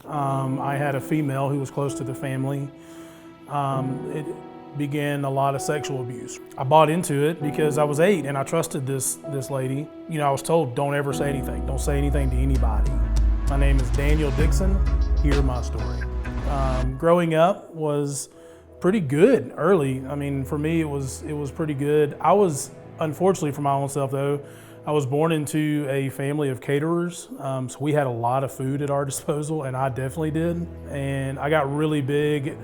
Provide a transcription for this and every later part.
I had a female who was close to the family. It began a lot of sexual abuse. I bought into it because I was 8 and I trusted this lady. You know, I was told, don't ever say anything. Don't say anything to anybody. My name is Daniel Dixon. Hear my story. Growing up was pretty good early. I mean, for me, it was pretty good. I was, unfortunately for my own self though, I was born into a family of caterers, so we had a lot of food at our disposal, and I definitely did. And I got really big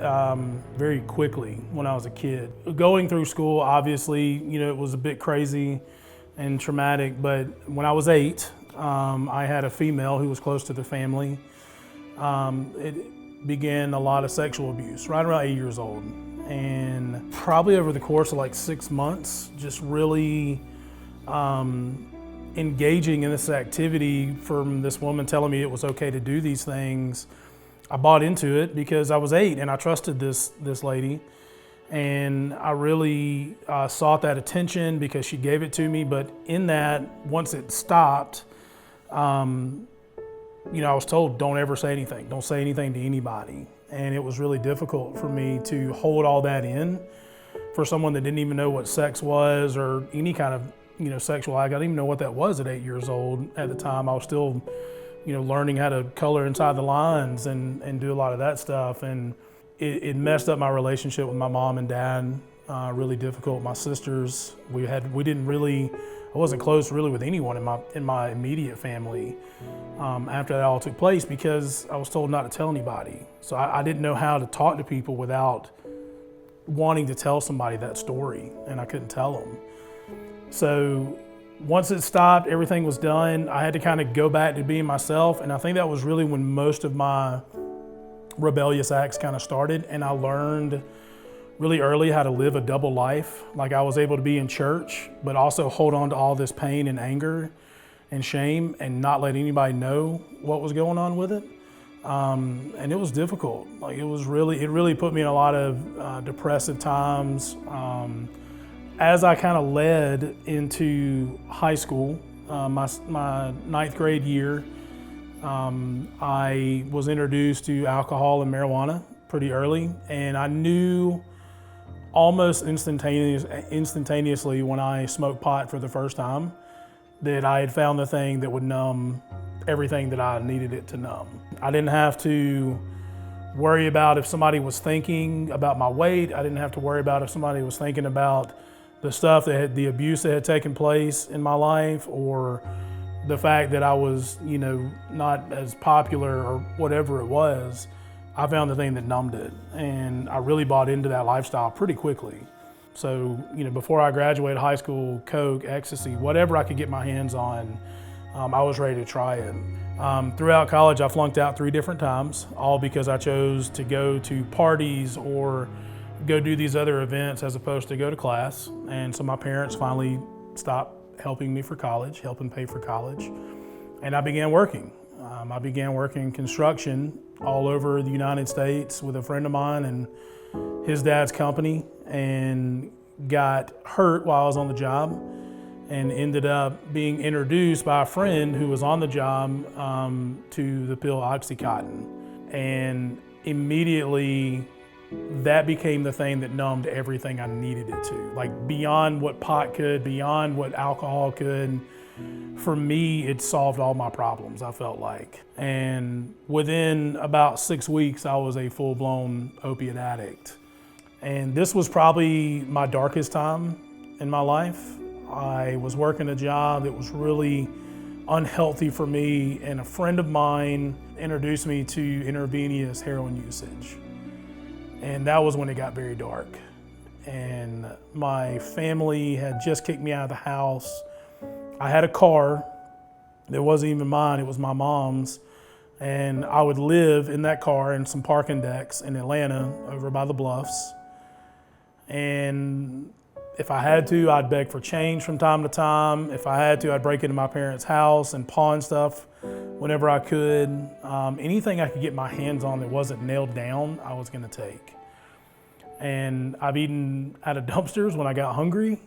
very quickly when I was a kid. Going through school, obviously, you know, it was a bit crazy and traumatic, but when I was 8, I had a female who was close to the family. It began a lot of sexual abuse right around 8 years old. And probably over the course of like 6 months, just really engaging in this activity from this woman telling me it was okay to do these things. I bought into it because I was 8 and I trusted this lady. And I really sought that attention because she gave it to me. But in that, once it stopped, you know, I was told, don't ever say anything. Don't say anything to anybody. And it was really difficult for me to hold all that in for someone that didn't even know what sex was or any kind of, you know, sexual act. I didn't even know what that was at 8 years old. At the time, I was still, you know, learning how to color inside the lines and do a lot of that stuff. And it messed up my relationship with my mom and dad, really difficult. My sisters, I wasn't close really with anyone in my immediate family after that all took place because I was told not to tell anybody. So I didn't know how to talk to people without wanting to tell somebody that story, and I couldn't tell them. So once it stopped, everything was done. I had to kind of go back to being myself, and I think that was really when most of my rebellious acts kind of started, and I learned really early how to live a double life. Like I was able to be in church, but also hold on to all this pain and anger and shame and not let anybody know what was going on with it. And it was difficult. Like it really put me in a lot of depressive times. As I kind of led into high school, my 9th grade year, I was introduced to alcohol and marijuana pretty early, and I knew almost instantaneously when I smoked pot for the first time that I had found the thing that would numb everything that I needed it to numb. I didn't have to worry about if somebody was thinking about my weight. I didn't have to worry about if somebody was thinking about the abuse that had taken place in my life, or the fact that I was, you know, not as popular or whatever it was. I found the thing that numbed it, and I really bought into that lifestyle pretty quickly. So, you know, before I graduated high school, coke, ecstasy, whatever I could get my hands on, I was ready to try it. Throughout college, I flunked out 3 different times, all because I chose to go to parties or go do these other events as opposed to go to class. And so my parents finally stopped helping me for college, helping pay for college, and I began working. I began working construction all over the United States with a friend of mine and his dad's company, and got hurt while I was on the job and ended up being introduced by a friend who was on the job to the pill Oxycontin. And immediately that became the thing that numbed everything I needed it to. Like beyond what pot could, beyond what alcohol could. For me, it solved all my problems, I felt like. And within about 6 weeks, I was a full-blown opiate addict. And this was probably my darkest time in my life. I was working a job that was really unhealthy for me, and a friend of mine introduced me to intravenous heroin usage. And that was when it got very dark. And my family had just kicked me out of the house. I had a car that wasn't even mine, it was my mom's. And I would live in that car in some parking decks in Atlanta over by the Bluffs. And if I had to, I'd beg for change from time to time. If I had to, I'd break into my parents' house and pawn stuff whenever I could. Anything I could get my hands on that wasn't nailed down, I was gonna take. And I've eaten out of dumpsters when I got hungry.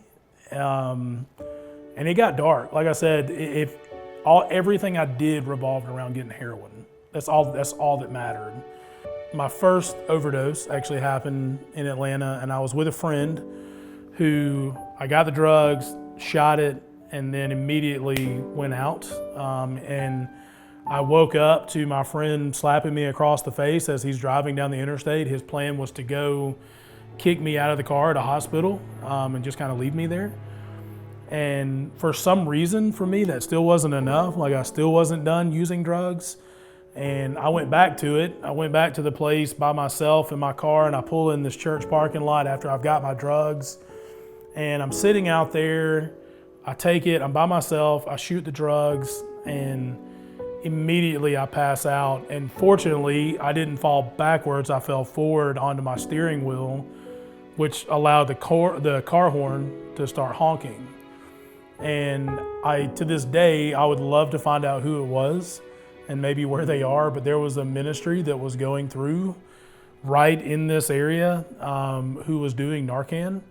And it got dark. Like I said, everything I did revolved around getting heroin. That's all that mattered. My first overdose actually happened in Atlanta, and I was with a friend who I got the drugs, shot it, and then immediately went out. And I woke up to my friend slapping me across the face as he's driving down the interstate. His plan was to go kick me out of the car at a hospital and just kind of leave me there. And for some reason for me, that still wasn't enough. Like, I still wasn't done using drugs. And I went back to it. I went back to the place by myself in my car, and I pull in this church parking lot after I've got my drugs. And I'm sitting out there, I take it, I'm by myself, I shoot the drugs, and immediately I pass out. And fortunately, I didn't fall backwards, I fell forward onto my steering wheel, which allowed the car horn to start honking. And to this day, I would love to find out who it was and maybe where they are, but there was a ministry that was going through right in this area who was doing Narcan,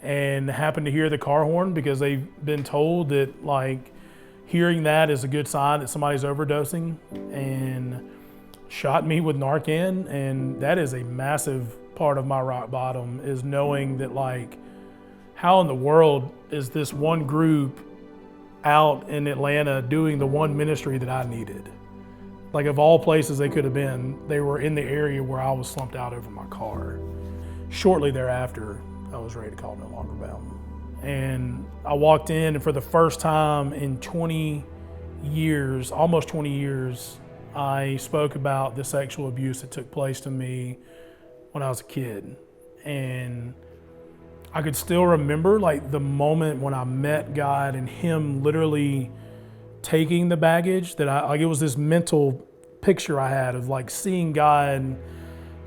and happened to hear the car horn because they've been told that, like, hearing that is a good sign that somebody's overdosing, and shot me with Narcan. And that is a massive part of my rock bottom, is knowing that, like, how in the world is this one group out in Atlanta doing the one ministry that I needed? Like, of all places they could have been, they were in the area where I was slumped out over my car. Shortly thereafter, I was ready to call No Longer Bound. And I walked in, and for the first time in 20 years, almost 20 years, I spoke about the sexual abuse that took place to me when I was a kid. And I could still remember, like, the moment when I met God and Him literally taking the baggage that like, it was this mental picture I had of, like, seeing God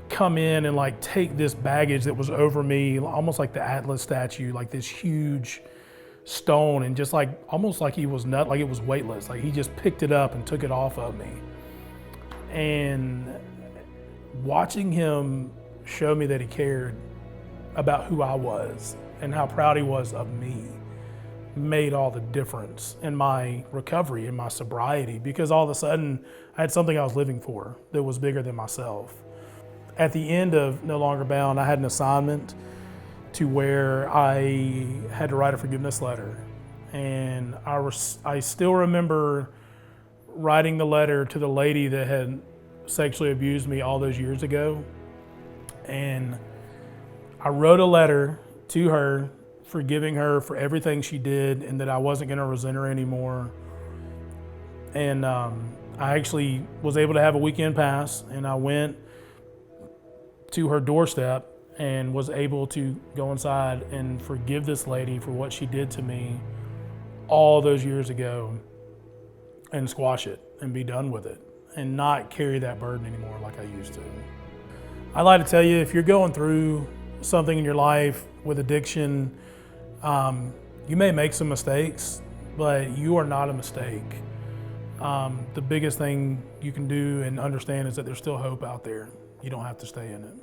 come in and, like, take this baggage that was over me, almost like the Atlas statue, like this huge stone, and just, like, almost like He was like it was weightless. Like, He just picked it up and took it off of me. And watching Him show me that He cared about who I was and how proud He was of me made all the difference in my recovery and my sobriety, because all of a sudden I had something I was living for that was bigger than myself. At the end of No Longer Bound, I had an assignment to where I had to write a forgiveness letter. And I still remember writing the letter to the lady that had sexually abused me all those years ago. And I wrote a letter to her, forgiving her for everything she did, and that I wasn't going to resent her anymore. And I actually was able to have a weekend pass, and I went to her doorstep and was able to go inside and forgive this lady for what she did to me all those years ago, and squash it and be done with it and not carry that burden anymore like I used to. I'd like to tell you, if you're going through something in your life with addiction, you may make some mistakes, but you are not a mistake. The biggest thing you can do and understand is that there's still hope out there. You don't have to stay in it.